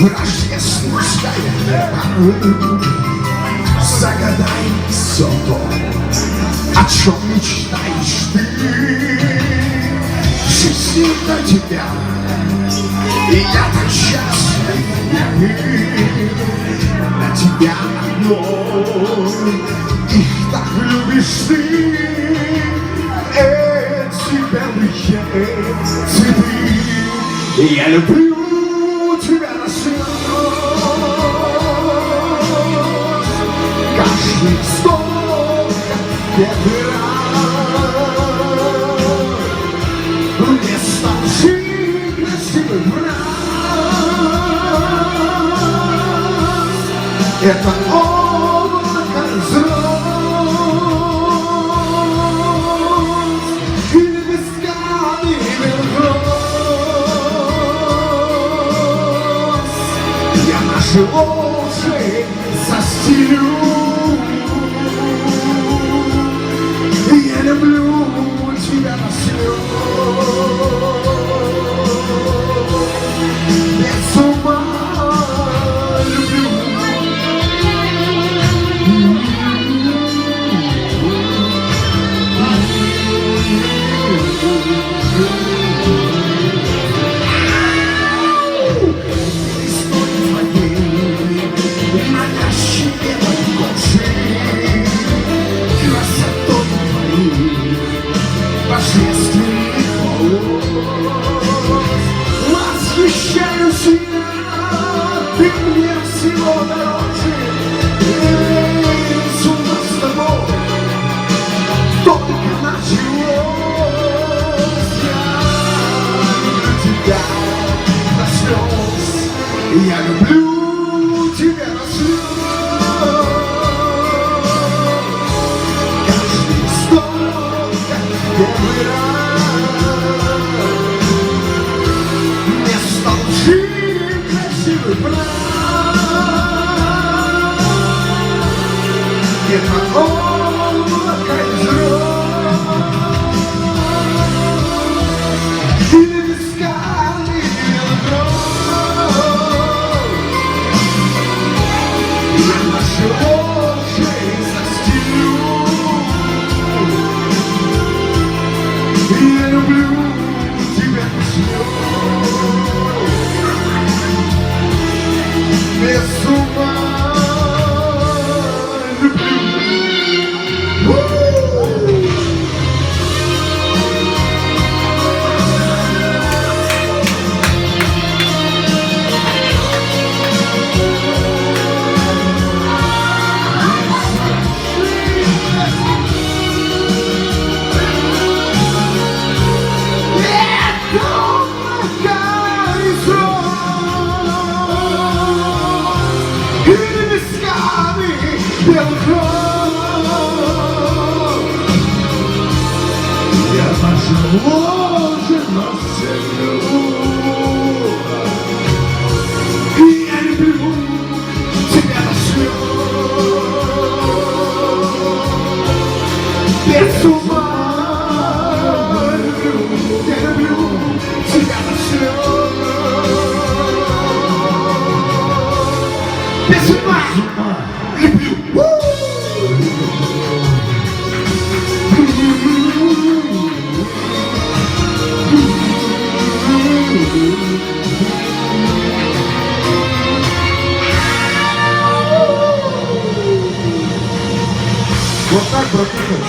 рождественская поры. Загадай все то, о чем мечтаешь ты. Жизнь для тебя, и я так счастлив, для тебя одной. Их так любишь ты, эти белые цветы. Я люблю тебя на свет. Каждый вздох первый раз мне стал жить красивый раз. Это облако из роз и лепестками роз. Я наши ложи застелю. Я люблю тебя на слёз, без ума люблю. Листой твоей манящей белой кожи, красотой твоей божественных волос. Восхищаюсь я, ты мне всего дороже. С ума с тобой, только началось. Я люблю тебя до слез, я люблю тебя до слез. Каждый вздох, как первый раз, мне стал жить красивый брат. Это облако из роз и лепестками белых роз. Я наши ложи застелю. Я люблю тебя до слез, без ума люблю. Белых роз я наши ложи населю. И я люблю тебя до слез, без ума люблю. Я люблю тебя до слез, без ума люблю. Вот так, братуха.